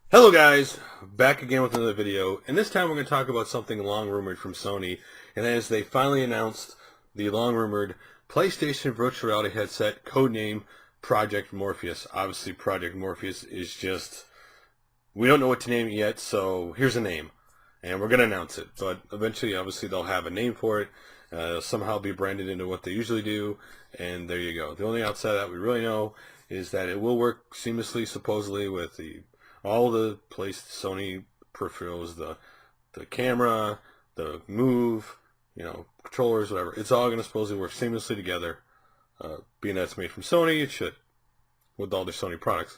Hello guys, back again with another video, and this time we're going to talk about something long rumored from Sony, and that is they finally announced the long rumored PlayStation virtual reality headset, codename Project Morpheus. Obviously Project Morpheus is just, we don't know what to name it yet, so here's a name, and we're going to announce it, but eventually obviously they'll have a name for it, it'll somehow be branded into what they usually do, and there you go. The only outside that we really know is that it will work seamlessly supposedly with all the Sony peripherals, the camera, the move, controllers, whatever. It's all going to supposedly work seamlessly together. Being that it's made from Sony, it should, with all the Sony products.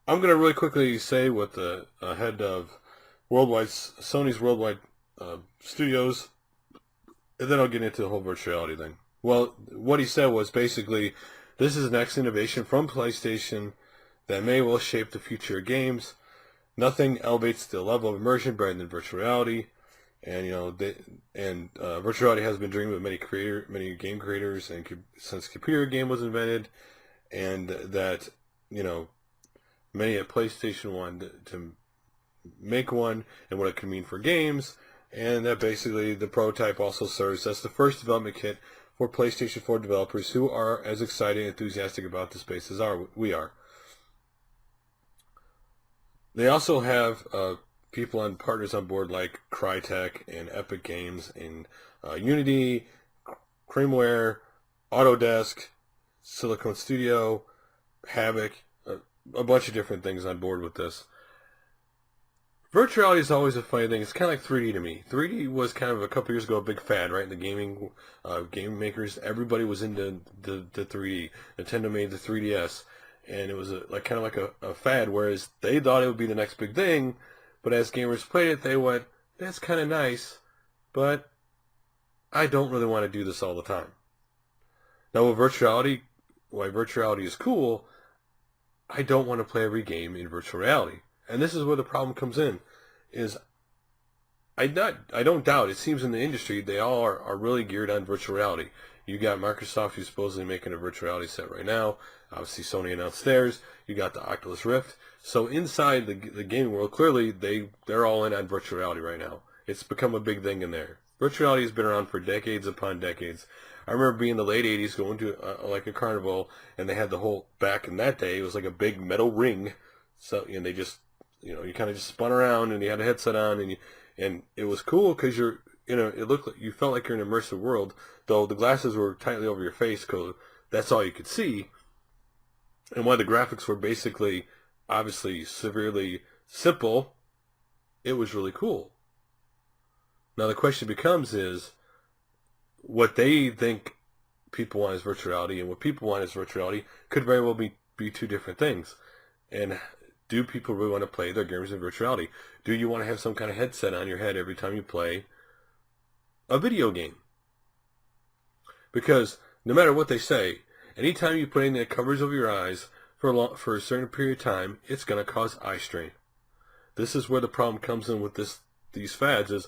I'm going to really quickly say what the head of Sony's worldwide studios, and then I'll get into the whole virtuality thing. Well, what he said was basically, this is the next innovation from PlayStation that may well shape the future of games. Nothing elevates the level of immersion better than virtual reality, and virtual reality has been dreamed of many game creators, and since computer game was invented, and that many at PlayStation wanted to make one and what it could mean for games, and that basically the prototype also serves as the first development kit for PlayStation 4 developers who are as excited and enthusiastic about the space as we are. They also have people and partners on board like Crytek and Epic Games and Unity, Creamware, Autodesk, Silicon Studio, Havoc, a bunch of different things on board with this. Virtuality is always a funny thing. It's kind of like 3D to me. 3D was kind of a couple years ago a big fad, right? In the game makers, everybody was into the 3D. Nintendo made the 3DS. And it was kind of like a fad, whereas they thought it would be the next big thing, but as gamers played it, they went, that's kind of nice, but I don't really want to do this all the time. Now with virtuality, why virtuality is cool, I don't want to play every game in virtual reality. And this is where the problem comes in, is I don't doubt, it seems in the industry, they all are really geared on virtual reality. You got Microsoft, who's supposedly making a virtual reality set right now. Obviously, Sony announced theirs. You got the Oculus Rift. So inside the gaming world, clearly they're all in on virtual reality right now. It's become a big thing in there. Virtual reality has been around for decades upon decades. I remember being in the late 80s going to like a carnival, and they had the whole, back in that day, it was like a big metal ring. So, and they just, you kind of just spun around, and you had a headset on, and it was cool because it looked like you felt like you're in an immersive world, though the glasses were tightly over your face because that's all you could see. And while the graphics were basically, obviously, severely simple, it was really cool. Now the question becomes is, what they think people want is virtual reality, and what people want is virtual reality could very well be two different things. And do people really want to play their games in virtual reality? Do you want to have some kind of headset on your head every time you play a video game? Because no matter what they say, anytime you put anything that covers over your eyes for a certain period of time, it's going to cause eye strain. This is where the problem comes in with these fads, is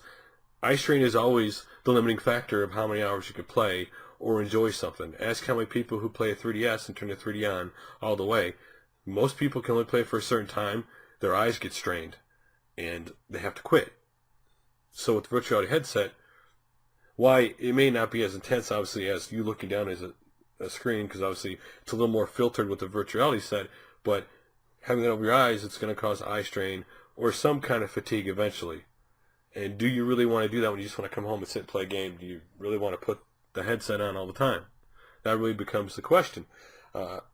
eye strain is always the limiting factor of how many hours you can play or enjoy something. Ask how many people who play a 3DS and turn the 3D on all the way. Most people can only play for a certain time, their eyes get strained, and they have to quit. So with the virtual reality headset, why it may not be as intense, obviously, as you looking down as a screen, because obviously it's a little more filtered with the virtual reality set, but having that over your eyes, it's going to cause eye strain or some kind of fatigue eventually. And do you really want to do that when you just want to come home and sit and play a game? Do you really want to put the headset on all the time? That really becomes the question.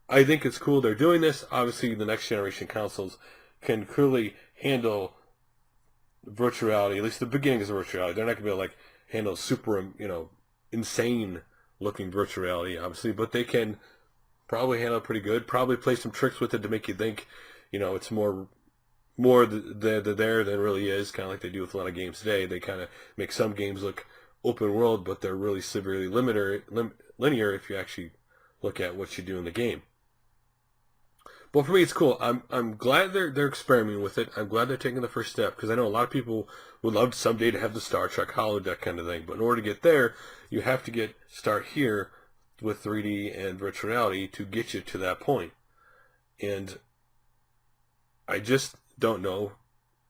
I think it's cool they're doing this. Obviously, the next generation consoles can clearly handle virtual reality, at least the beginnings of virtual reality. They're not going to be able to handle super, insane looking virtual reality, obviously, but they can probably handle it pretty good. Probably play some tricks with it to make you think, it's more there than it really is, kind of like they do with a lot of games today. They kind of make some games look open world, but they're really severely linear if you actually look at what you do in the game. But for me, it's cool. I'm glad they're experimenting with it. I'm glad they're taking the first step, because I know a lot of people would love someday to have the Star Trek holodeck kind of thing. But in order to get there, you have to start here with 3D and virtual reality to get you to that point. And don't know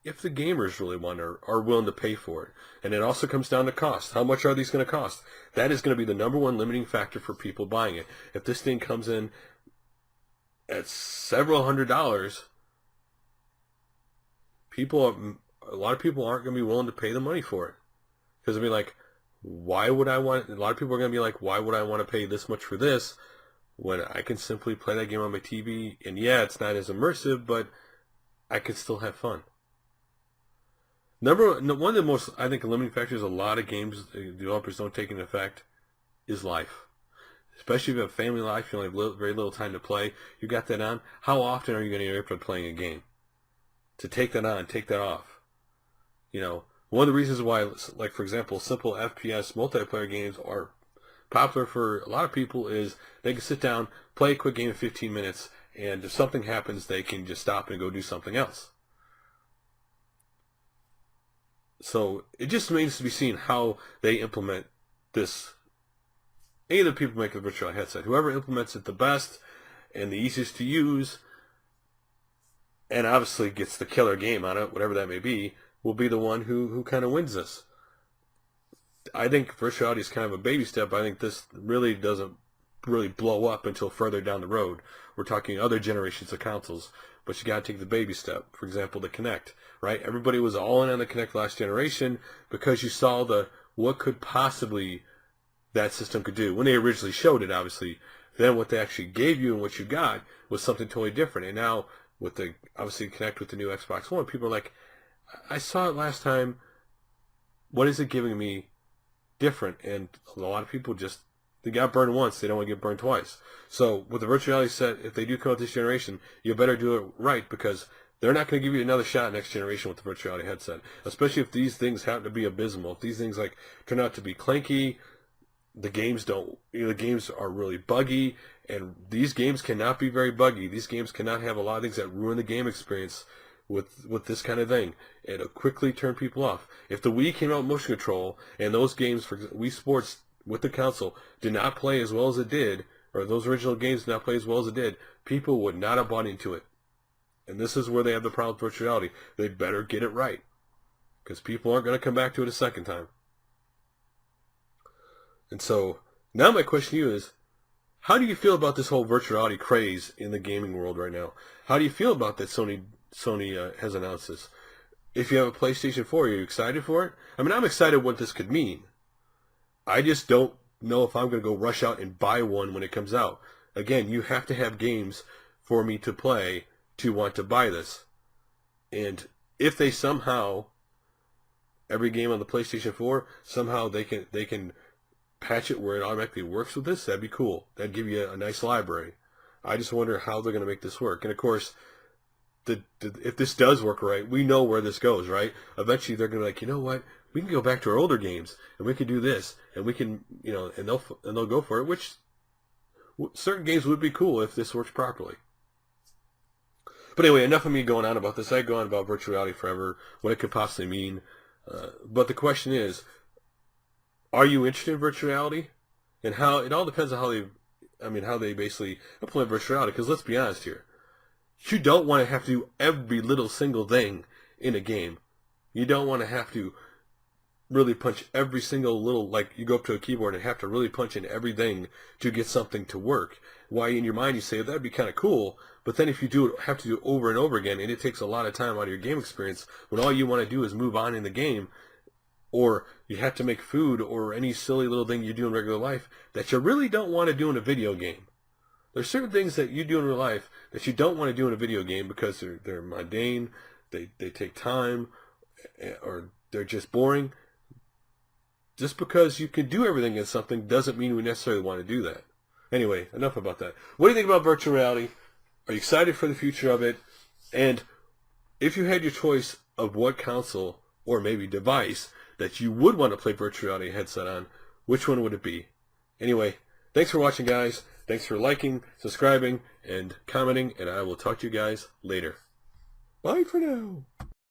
if the gamers really want or are willing to pay for it. And it also comes down to cost. How much are these going to cost? That is going to be the number one limiting factor for people buying it. If this thing comes in at several $100s, a lot of people aren't going to be willing to pay the money for it. Because they'll be like, why would I want, a lot of people are going to be like, why would I want to pay this much for this when I can simply play that game on my TV? And yeah, it's not as immersive, but I can still have fun. One of the most, I think, limiting factors a lot of games developers don't take into effect is life. Especially if you have a family life, you only have very little time to play. You got that on. How often are you going to interrupt by playing a game? To take that on, take that off. You know, one of the reasons why, like for example, simple FPS multiplayer games are popular for a lot of people is they can sit down, play a quick game in 15 minutes, and if something happens, they can just stop and go do something else. So it just remains to be seen how they implement this. Any of the people making the virtual headset, whoever implements it the best and the easiest to use, and obviously gets the killer game on it, whatever that may be, will be the one who kind of wins this. I think virtuality is kind of a baby step. I think this really doesn't really blow up until further down the road. We're talking other generations of consoles, but you got to take the baby step. For example, the Kinect, right? Everybody was all in on the Kinect last generation because you saw what could possibly that system could do. When they originally showed it, obviously, then what they actually gave you and what you got was something totally different. And now, with the obviously Kinect with the new Xbox One, people are like, I saw it last time. What is it giving me different? And a lot of people just, they got burned once, they don't want to get burned twice. So with the virtual reality set, if they do come out this generation, you better do it right, because they're not going to give you another shot next generation with the virtual reality headset. Especially if these things happen to be abysmal. If these things like turn out to be clanky, the games the games are really buggy, and these games cannot be very buggy. These games cannot have a lot of things that ruin the game experience with this kind of thing. It'll quickly turn people off. If the Wii came out with motion control, and those games, for Wii Sports with the console, did not play as well as it did, or those original games did not play as well as it did, people would not have bought into it. And this is where they have the problem with virtual reality. They better get it right, because people aren't going to come back to it a second time. And so, now my question to you is, how do you feel about this whole virtual reality craze in the gaming world right now? How do you feel about that Sony has announced this? If you have a PlayStation 4, are you excited for it? I mean, I'm excited what this could mean. I just don't know if I'm going to go rush out and buy one when it comes out. Again, you have to have games for me to play to want to buy this. And if they somehow, every game on the PlayStation 4, somehow they can patch it where it automatically works with this, that'd be cool. That'd give you a nice library. I just wonder how they're going to make this work. And of course, if this does work right, we know where this goes, right? Eventually they're going to be like, you know what? We can go back to our older games, and we can do this, and we can, and they'll go for it, which certain games would be cool if this works properly. But anyway, enough of me going on about this. I go on about virtual reality forever, what it could possibly mean. But the question is, are you interested in virtual reality? And how, it all depends on how they basically implement virtual reality. Because let's be honest here. You don't want to have to do every little single thing in a game. You don't want to have to really punch every single little, like you go up to a keyboard and have to really punch in everything to get something to work. Why in your mind you say, that'd be kind of cool, but then if you have to do it over and over again, and it takes a lot of time out of your game experience, when all you want to do is move on in the game, or you have to make food, or any silly little thing you do in regular life that you really don't want to do in a video game. There's certain things that you do in real life that you don't want to do in a video game because they're mundane, they take time, or they're just boring. Just because you can do everything in something doesn't mean we necessarily want to do that. Anyway, enough about that. What do you think about virtual reality? Are you excited for the future of it? And if you had your choice of what console or maybe device that you would want to play virtual reality headset on, which one would it be? Anyway, thanks for watching, guys. Thanks for liking, subscribing, and commenting, and I will talk to you guys later. Bye for now.